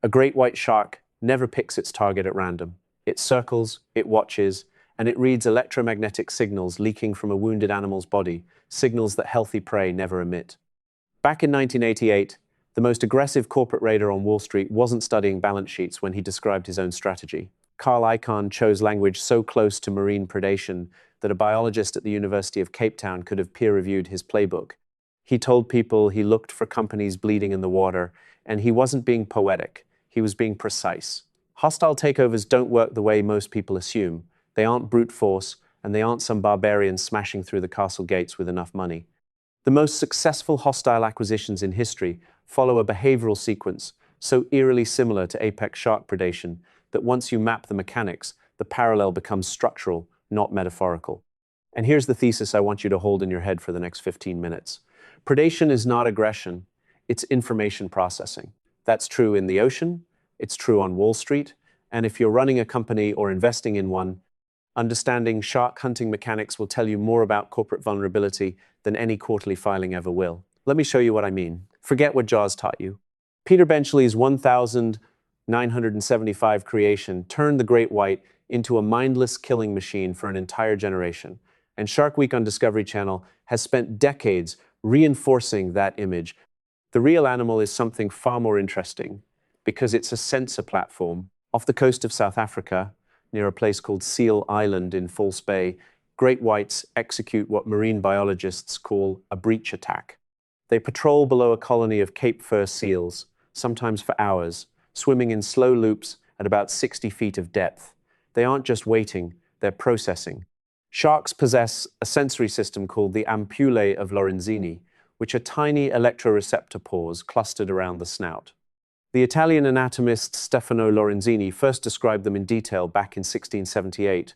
A great white shark never picks its target at random. It circles, it watches, and it reads electromagnetic signals leaking from a wounded animal's body, signals that healthy prey never emit. Back in 1988, the most aggressive corporate raider on Wall Street wasn't studying balance sheets when he described his own strategy. Icahn chose language so close to marine predation that a biologist at the University of Cape Town could have peer-reviewed his playbook. He told people he looked for companies bleeding in the water, and he wasn't being poetic, he was being precise. Hostile takeovers don't work the way most people assume. They aren't brute force, and they aren't some barbarian smashing through the castle gates with enough money. The most successful hostile acquisitions in history follow a behavioral sequence so eerily similar to apex shark predation that once you map the mechanics, the parallel becomes structural, not metaphorical. And here's the thesis I want you to hold in your head for the next 15 minutes. Predation is not aggression, it's information processing. That's true in the ocean, it's true on Wall Street, and if you're running a company or investing in one, understanding shark hunting mechanics will tell you more about corporate vulnerability than any quarterly filing ever will. Let me show you what I mean. Forget what Jaws taught you. Peter Benchley's 1975 creation turned the great white into a mindless killing machine for an entire generation. And Shark Week on Discovery Channel has spent decades reinforcing that image. The real animal is something far more interesting because it's a sensor platform. Off the coast of South Africa, near a place called Seal Island in False Bay, great whites execute what marine biologists call a breach attack. They patrol below a colony of Cape fur seals, sometimes for hours, swimming in slow loops at about 60 feet of depth. They aren't just waiting, they're processing. Sharks possess a sensory system called the ampullae of Lorenzini, which are tiny electroreceptor pores clustered around the snout. The Italian anatomist Stefano Lorenzini first described them in detail back in 1678,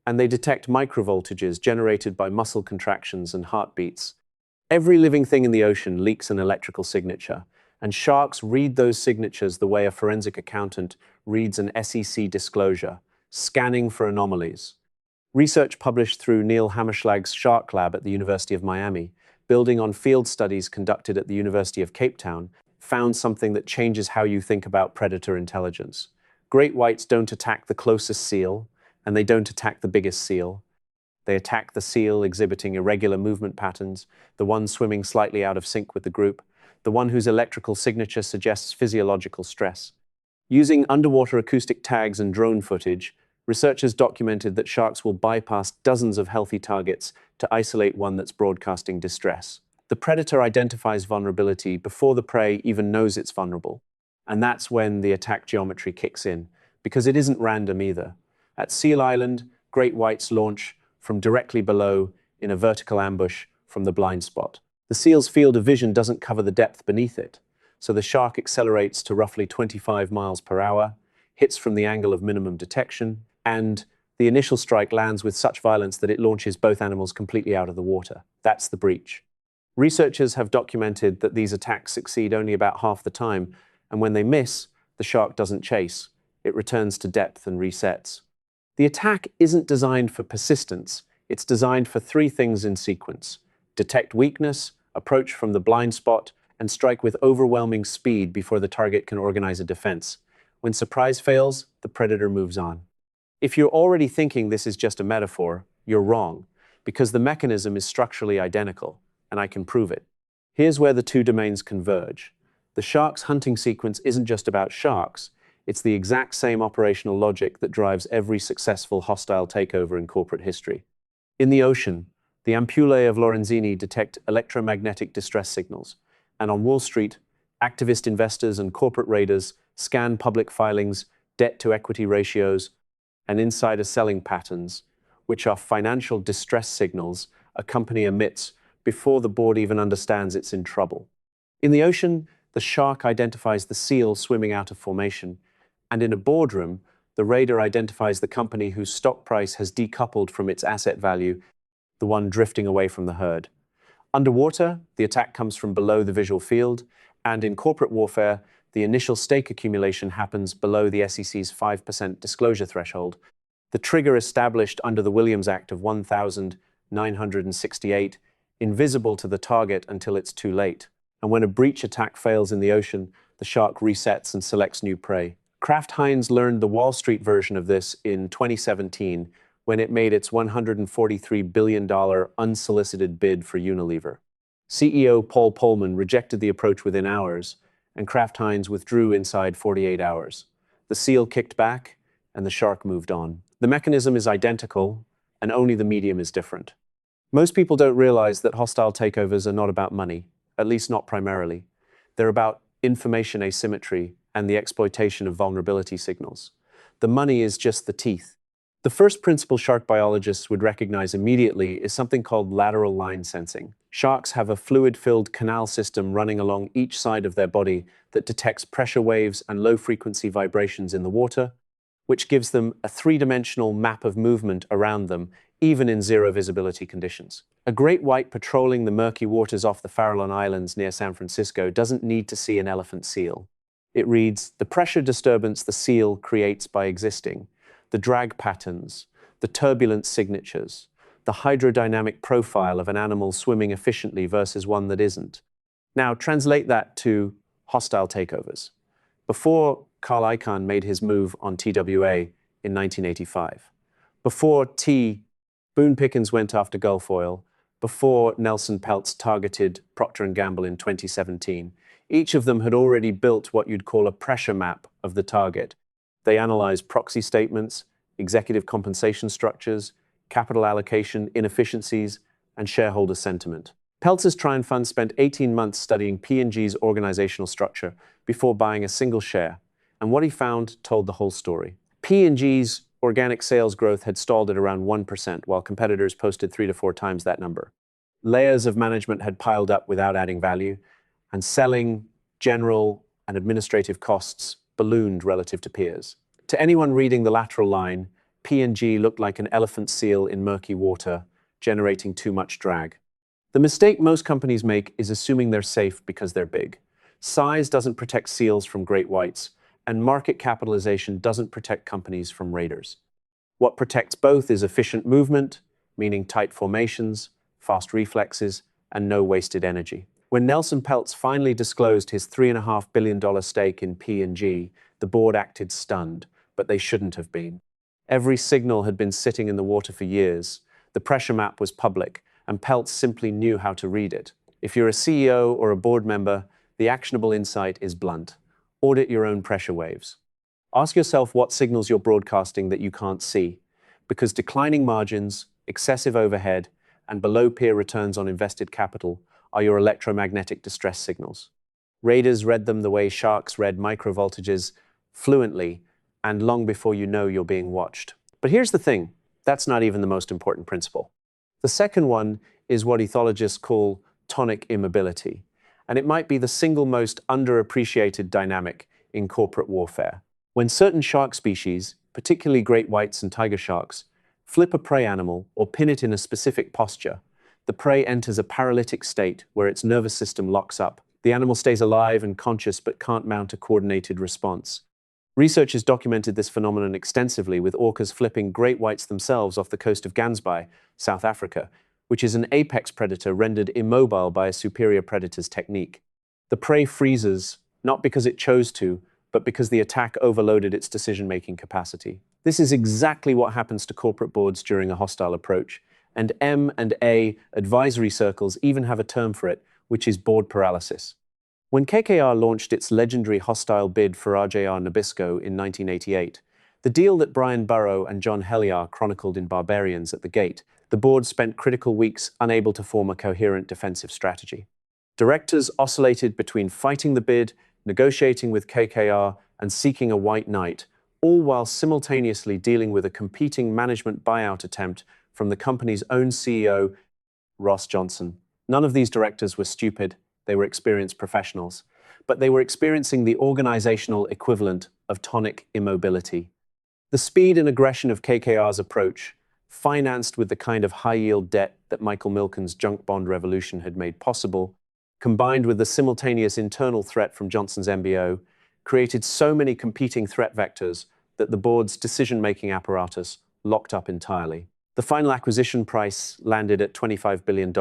and they detect microvoltages generated by muscle contractions and heartbeats. Every living thing in the ocean leaks an electrical signature, and sharks read those signatures the way a forensic accountant reads an SEC disclosure, scanning for anomalies. Research published through Neil Hammerschlag's Shark Lab at the University of Miami, building on field studies conducted at the University of Cape Town, found something that changes how you think about predator intelligence. Great whites don't attack the closest seal, and they don't attack the biggest seal. They attack the seal exhibiting irregular movement patterns, the one swimming slightly out of sync with the group, the one whose electrical signature suggests physiological stress. Using underwater acoustic tags and drone footage, researchers documented that sharks will bypass dozens of healthy targets to isolate one that's broadcasting distress. The predator identifies vulnerability before the prey even knows it's vulnerable. And that's when the attack geometry kicks in, because it isn't random either. At Seal Island, great whites launch from directly below in a vertical ambush from the blind spot. The seal's field of vision doesn't cover the depth beneath it, so the shark accelerates to roughly 25 miles per hour, hits from the angle of minimum detection, and the initial strike lands with such violence that it launches both animals completely out of the water. That's the breach. Researchers have documented that these attacks succeed only about half the time, and when they miss, the shark doesn't chase. It returns to depth and resets. The attack isn't designed for persistence. It's designed for three things in sequence: detect weakness, approach from the blind spot, and strike with overwhelming speed before the target can organize a defense. When surprise fails, the predator moves on. If you're already thinking this is just a metaphor, you're wrong, because the mechanism is structurally identical, and I can prove it. Here's where the two domains converge. The shark's hunting sequence isn't just about sharks, it's the exact same operational logic that drives every successful hostile takeover in corporate history. In the ocean, the ampullae of Lorenzini detect electromagnetic distress signals, and on Wall Street, activist investors and corporate raiders scan public filings, debt-to-equity ratios, and insider selling patterns, which are financial distress signals a company emits before the board even understands it's in trouble. In the ocean, the shark identifies the seal swimming out of formation, and in a boardroom, the raider identifies the company whose stock price has decoupled from its asset value, the one drifting away from the herd. Underwater, the attack comes from below the visual field, and in corporate warfare, the initial stake accumulation happens below the SEC's 5% disclosure threshold, the trigger established under the Williams Act of 1968, invisible to the target until it's too late. And when a breach attack fails in the ocean, the shark resets and selects new prey. Kraft Heinz learned the Wall Street version of this in 2017 when it made its $143 billion unsolicited bid for Unilever. CEO Paul Polman rejected the approach within hours, and Kraft Heinz withdrew inside 48 hours. The seal kicked back, and the shark moved on. The mechanism is identical, and only the medium is different. Most people don't realize that hostile takeovers are not about money, at least not primarily. They're about information asymmetry and the exploitation of vulnerability signals. The money is just the teeth. The first principle shark biologists would recognize immediately is something called lateral line sensing. Sharks have a fluid-filled canal system running along each side of their body that detects pressure waves and low-frequency vibrations in the water, which gives them a three-dimensional map of movement around them, even in zero visibility conditions. A great white patrolling the murky waters off the Farallon Islands near San Francisco doesn't need to see an elephant seal. It reads the pressure disturbance the seal creates by existing, the drag patterns, the turbulence signatures, the hydrodynamic profile of an animal swimming efficiently versus one that isn't. Now, translate that to hostile takeovers. Before Carl Icahn made his move on TWA in 1985, before Boone Pickens went after Gulf Oil, before Nelson Peltz targeted Procter & Gamble in 2017, each of them had already built what you'd call a pressure map of the target. They analyzed proxy statements, executive compensation structures, capital allocation inefficiencies, and shareholder sentiment. Peltz's Trian Fund spent 18 months studying P&G's organizational structure before buying a single share, and what he found told the whole story. P&G's organic sales growth had stalled at around 1%, while competitors posted 3 to 4 times that number. Layers of management had piled up without adding value, and selling, general, and administrative costs ballooned relative to peers. To anyone reading the lateral line, P&G looked like an elephant seal in murky water, generating too much drag. The mistake most companies make is assuming they're safe because they're big. Size doesn't protect seals from great whites, and market capitalization doesn't protect companies from raiders. What protects both is efficient movement, meaning tight formations, fast reflexes, and no wasted energy. When Nelson Peltz finally disclosed his $3.5 billion stake in P&G, the board acted stunned, but they shouldn't have been. Every signal had been sitting in the water for years. The pressure map was public, and Peltz simply knew how to read it. If you're a CEO or a board member, the actionable insight is blunt. Audit your own pressure waves. Ask yourself what signals you're broadcasting that you can't see, because declining margins, excessive overhead, and below-peer returns on invested capital are your electromagnetic distress signals. Raiders read them the way sharks read microvoltages fluently, and long before you know you're being watched. But here's the thing, that's not even the most important principle. The second one is what ethologists call tonic immobility, and it might be the single most underappreciated dynamic in corporate warfare. When certain shark species, particularly great whites and tiger sharks, flip a prey animal or pin it in a specific posture, the prey enters a paralytic state where its nervous system locks up. The animal stays alive and conscious but can't mount a coordinated response. Research has documented this phenomenon extensively, with orcas flipping great whites themselves off the coast of Gansby, South Africa, which is an apex predator rendered immobile by a superior predator's technique. The prey freezes, not because it chose to, but because the attack overloaded its decision-making capacity. This is exactly what happens to corporate boards during a hostile approach, and M&A advisory circles even have a term for it, which is board paralysis. When KKR launched its legendary hostile bid for RJR Nabisco in 1988, the deal that Brian Burrow and John Heliar chronicled in Barbarians at the Gate, the board spent critical weeks unable to form a coherent defensive strategy. Directors oscillated between fighting the bid, negotiating with KKR, and seeking a white knight, all while simultaneously dealing with a competing management buyout attempt from the company's own CEO, Ross Johnson. None of these directors were stupid, they were experienced professionals, but they were experiencing the organizational equivalent of tonic immobility. The speed and aggression of KKR's approach, financed with the kind of high-yield debt that Michael Milken's junk bond revolution had made possible, combined with the simultaneous internal threat from Johnson's MBO, created so many competing threat vectors that the board's decision-making apparatus locked up entirely. The final acquisition price landed at $25 billion,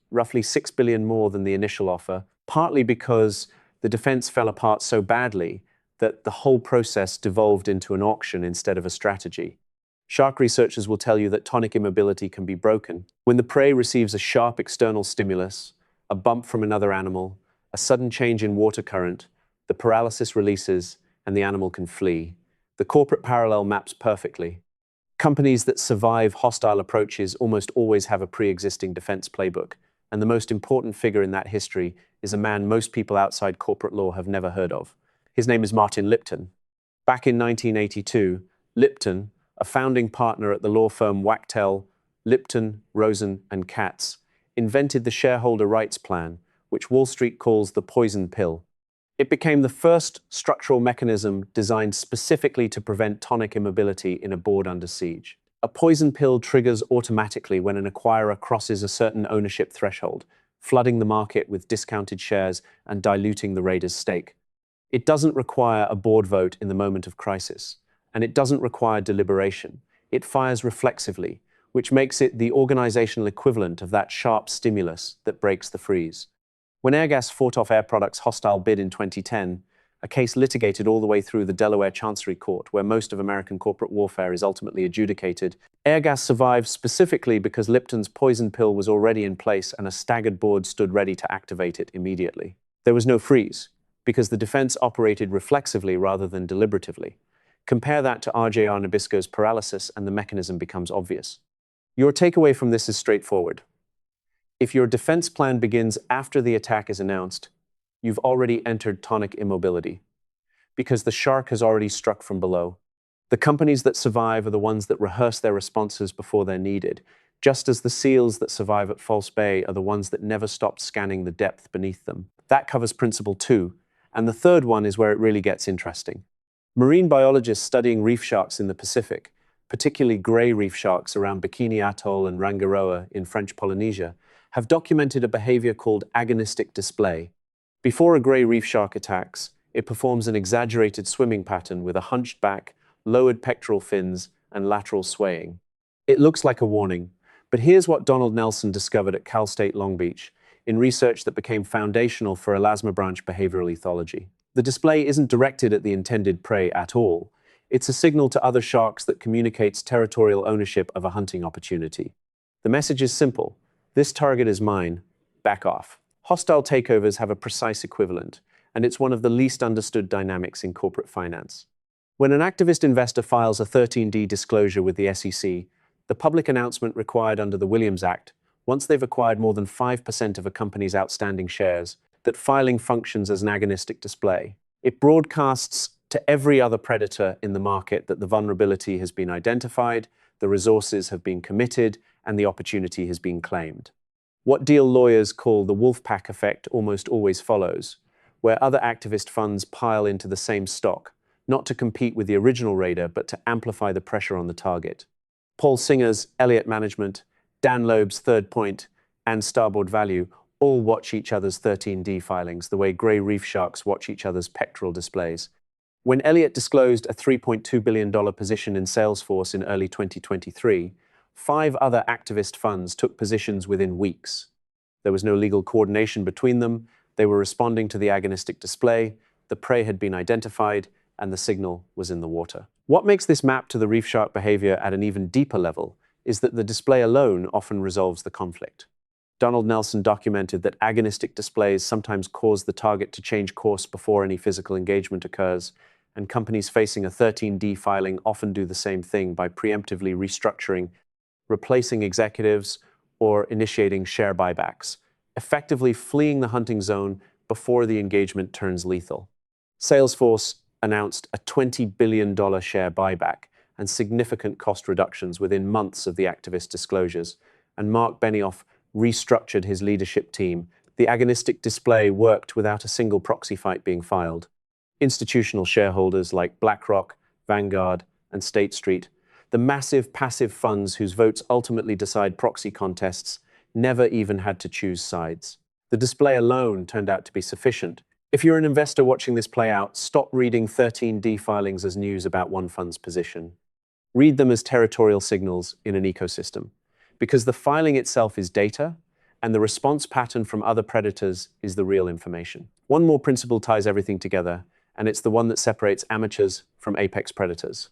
roughly $6 billion more than the initial offer, partly because the defense fell apart so badly that the whole process devolved into an auction instead of a strategy. Shark researchers will tell you that tonic immobility can be broken when the prey receives a sharp external stimulus, a bump from another animal, a sudden change in water current, the paralysis releases, and the animal can flee. The corporate parallel maps perfectly. Companies that survive hostile approaches almost always have a pre-existing defense playbook, and the most important figure in that history is a man most people outside corporate law have never heard of. His name is Martin Lipton. Back in 1982, Lipton, a founding partner at the law firm Wachtell, Lipton, Rosen, and Katz, invented the shareholder rights plan, which Wall Street calls the poison pill. It became the first structural mechanism designed specifically to prevent tonic immobility in a board under siege. A poison pill triggers automatically when an acquirer crosses a certain ownership threshold, flooding the market with discounted shares and diluting the raider's stake. It doesn't require a board vote in the moment of crisis, and it doesn't require deliberation. It fires reflexively, which makes it the organizational equivalent of that sharp stimulus that breaks the freeze. When Airgas fought off Air Products' hostile bid in 2010, a case litigated all the way through the Delaware Chancery Court, where most of American corporate warfare is ultimately adjudicated, Airgas survived specifically because Lipton's poison pill was already in place and a staggered board stood ready to activate it immediately. There was no freeze, because the defense operated reflexively rather than deliberatively. Compare that to RJR Nabisco's paralysis and the mechanism becomes obvious. Your takeaway from this is straightforward. If your defense plan begins after the attack is announced, you've already entered tonic immobility, because the shark has already struck from below. The companies that survive are the ones that rehearse their responses before they're needed, just as the seals that survive at False Bay are the ones that never stopped scanning the depth beneath them. That covers principle 2, and the third one is where it really gets interesting. Marine biologists studying reef sharks in the Pacific, particularly gray reef sharks around Bikini Atoll and Rangiroa in French Polynesia, have documented a behavior called agonistic display. Before a gray reef shark attacks, it performs an exaggerated swimming pattern with a hunched back, lowered pectoral fins, and lateral swaying. It looks like a warning, but here's what Donald Nelson discovered at Cal State Long Beach in research that became foundational for elasma branch behavioral ethology. The display isn't directed at the intended prey at all. It's a signal to other sharks that communicates territorial ownership of a hunting opportunity. The message is simple. This target is mine. Back off. Hostile takeovers have a precise equivalent, and it's one of the least understood dynamics in corporate finance. When an activist investor files a 13D disclosure with the SEC, the public announcement required under the Williams Act, once they've acquired more than 5% of a company's outstanding shares, that filing functions as an agonistic display. It broadcasts to every other predator in the market that the vulnerability has been identified, the resources have been committed, and the opportunity has been claimed. What deal lawyers call the wolf pack effect almost always follows, where other activist funds pile into the same stock, not to compete with the original raider, but to amplify the pressure on the target. Paul Singer's Elliott Management, Dan Loeb's Third Point, and Starboard Value all watch each other's 13D filings the way gray reef sharks watch each other's pectoral displays. When Elliott disclosed a $3.2 billion position in Salesforce in early 2023, 5 other activist funds took positions within weeks. There was no legal coordination between them, they were responding to the agonistic display, the prey had been identified, and the signal was in the water. What makes this map to the reef shark behavior at an even deeper level is that the display alone often resolves the conflict. Donald Nelson documented that agonistic displays sometimes cause the target to change course before any physical engagement occurs, and companies facing a 13D filing often do the same thing by preemptively restructuring, replacing executives, or initiating share buybacks, effectively fleeing the hunting zone before the engagement turns lethal. Salesforce announced a $20 billion share buyback and significant cost reductions within months of the activist disclosures, and Mark Benioff restructured his leadership team. The agonistic display worked without a single proxy fight being filed. Institutional shareholders like BlackRock, Vanguard, and State Street, the massive passive funds whose votes ultimately decide proxy contests, never even had to choose sides. The display alone turned out to be sufficient. If you're an investor watching this play out, stop reading 13D filings as news about one fund's position. Read them as territorial signals in an ecosystem, because the filing itself is data, and the response pattern from other predators is the real information. One more principle ties everything together, and it's the one that separates amateurs from apex predators.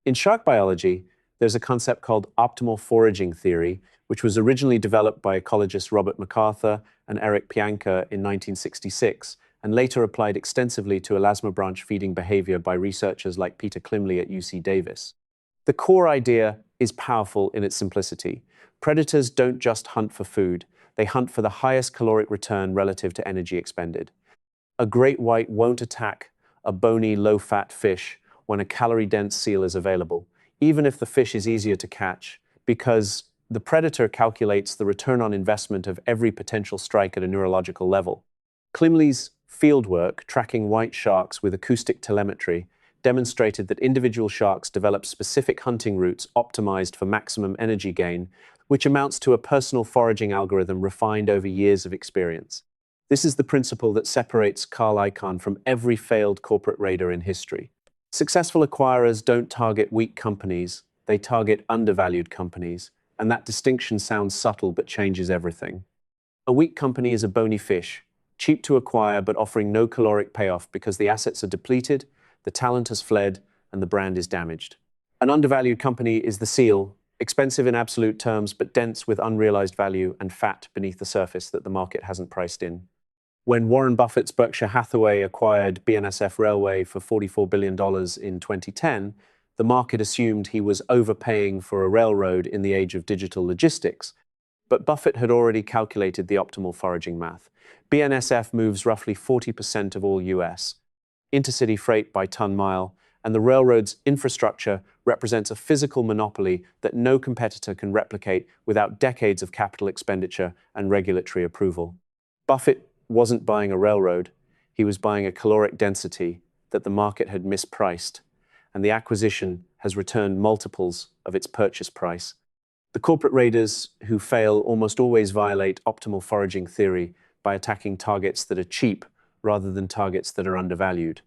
In shark biology, there's a concept called optimal foraging theory, which was originally developed by ecologists Robert MacArthur and Eric Pianka in 1966, and later applied extensively to elasma branch feeding behavior by researchers like Peter Klimley at UC Davis. The core idea is powerful in its simplicity. Predators don't just hunt for food, they hunt for the highest caloric return relative to energy expended. A great white won't attack a bony, low-fat fish when a calorie-dense seal is available, even if the fish is easier to catch, because the predator calculates the return on investment of every potential strike at a neurological level. Klimley's fieldwork, tracking white sharks with acoustic telemetry, demonstrated that individual sharks develop specific hunting routes optimized for maximum energy gain, which amounts to a personal foraging algorithm refined over years of experience. This is the principle that separates Carl Icahn from every failed corporate raider in history. Successful acquirers don't target weak companies, they target undervalued companies, and that distinction sounds subtle but changes everything. A weak company is a bony fish, cheap to acquire but offering no caloric payoff because the assets are depleted, the talent has fled, and the brand is damaged. An undervalued company is the seal, expensive in absolute terms but dense with unrealized value and fat beneath the surface that the market hasn't priced in. When Warren Buffett's Berkshire Hathaway acquired BNSF Railway for $44 billion in 2010, the market assumed he was overpaying for a railroad in the age of digital logistics. But Buffett had already calculated the optimal foraging math. BNSF moves roughly 40% of all US intercity freight by ton-mile, and the railroad's infrastructure represents a physical monopoly that no competitor can replicate without decades of capital expenditure and regulatory approval. Buffett wasn't buying a railroad, he was buying a caloric density that the market had mispriced, and the acquisition has returned multiples of its purchase price. The corporate raiders who fail almost always violate optimal foraging theory by attacking targets that are cheap rather than targets that are undervalued.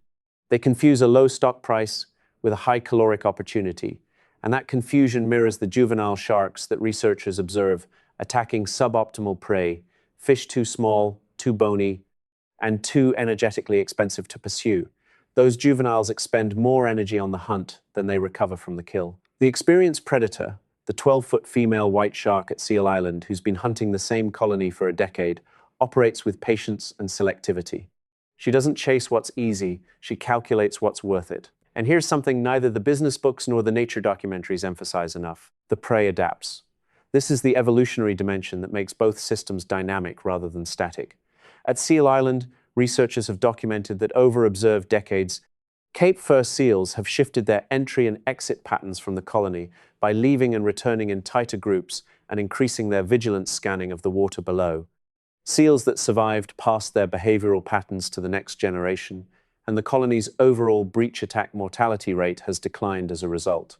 They confuse a low stock price with a high caloric opportunity, and that confusion mirrors the juvenile sharks that researchers observe attacking suboptimal prey, fish too small, too bony, and too energetically expensive to pursue. Those juveniles expend more energy on the hunt than they recover from the kill. The experienced predator, the 12-foot female white shark at Seal Island, who's been hunting the same colony for a decade, operates with patience and selectivity. She doesn't chase what's easy, she calculates what's worth it. And here's something neither the business books nor the nature documentaries emphasize enough. The prey adapts. This is the evolutionary dimension that makes both systems dynamic rather than static. At Seal Island, researchers have documented that over observed decades, Cape fur seals have shifted their entry and exit patterns from the colony by leaving and returning in tighter groups and increasing their vigilance scanning of the water below. Seals that survived passed their behavioral patterns to the next generation, and the colony's overall breach attack mortality rate has declined as a result.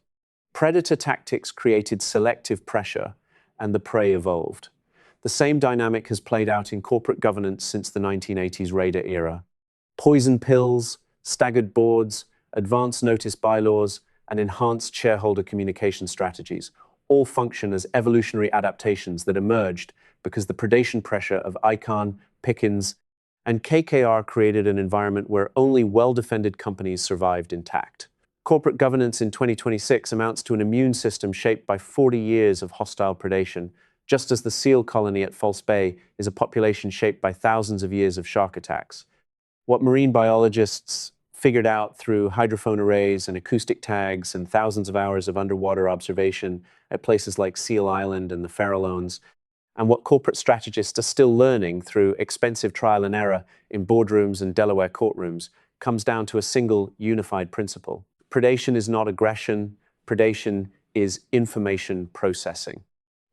Predator tactics created selective pressure, and the prey evolved. The same dynamic has played out in corporate governance since the 1980s raider era. Poison pills, staggered boards, advance notice bylaws, and enhanced shareholder communication strategies all function as evolutionary adaptations that emerged because the predation pressure of Icahn, Pickens, and KKR created an environment where only well-defended companies survived intact. Corporate governance in 2026 amounts to an immune system shaped by 40 years of hostile predation, just as the seal colony at False Bay is a population shaped by thousands of years of shark attacks. What marine biologists figured out through hydrophone arrays and acoustic tags and thousands of hours of underwater observation at places like Seal Island and the Farallones, and what corporate strategists are still learning through expensive trial and error in boardrooms and Delaware courtrooms, comes down to a single unified principle. Predation is not aggression, predation is information processing.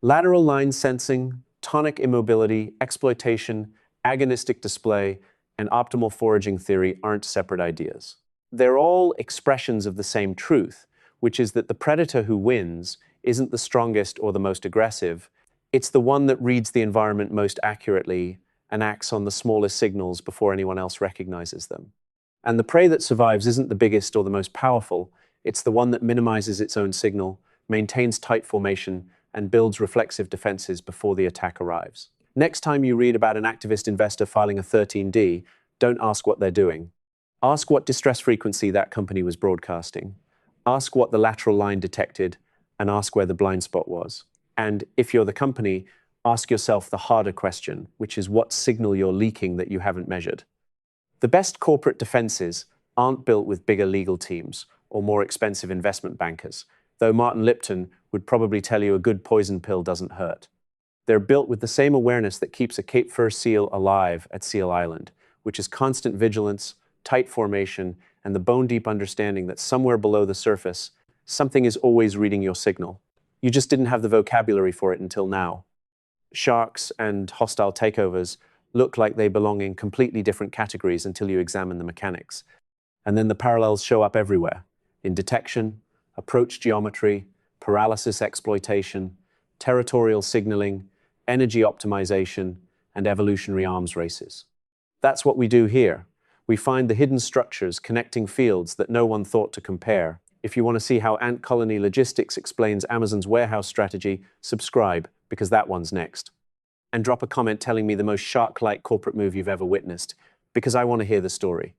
Lateral line sensing, tonic immobility, exploitation, agonistic display, and optimal foraging theory aren't separate ideas. They're all expressions of the same truth, which is that the predator who wins isn't the strongest or the most aggressive, it's the one that reads the environment most accurately and acts on the smallest signals before anyone else recognizes them. And the prey that survives isn't the biggest or the most powerful, it's the one that minimizes its own signal, maintains tight formation, and builds reflexive defenses before the attack arrives. Next time you read about an activist investor filing a 13D, Don't ask what they're doing. Ask what distress frequency that company was broadcasting. Ask what the lateral line detected, and ask where the blind spot was. And if you're the company, ask yourself the harder question, which is what signal you're leaking that you haven't measured. The best corporate defenses aren't built with bigger legal teams or more expensive investment bankers, though Martin Lipton would probably tell you a good poison pill doesn't hurt. They're built with the same awareness that keeps a Cape Fur seal alive at Seal Island, which is constant vigilance, tight formation, and the bone-deep understanding that somewhere below the surface, something is always reading your signal. You just didn't have the vocabulary for it until now. Sharks and hostile takeovers look like they belong in completely different categories until you examine the mechanics. And then the parallels show up everywhere, in detection, approach geometry, paralysis exploitation, territorial signaling, energy optimization, and evolutionary arms races. That's what we do here. We find the hidden structures connecting fields that no one thought to compare. If you want to see how ant colony logistics explains Amazon's warehouse strategy, subscribe, because that one's next. And drop a comment telling me the most shark-like corporate move you've ever witnessed, because I want to hear the story.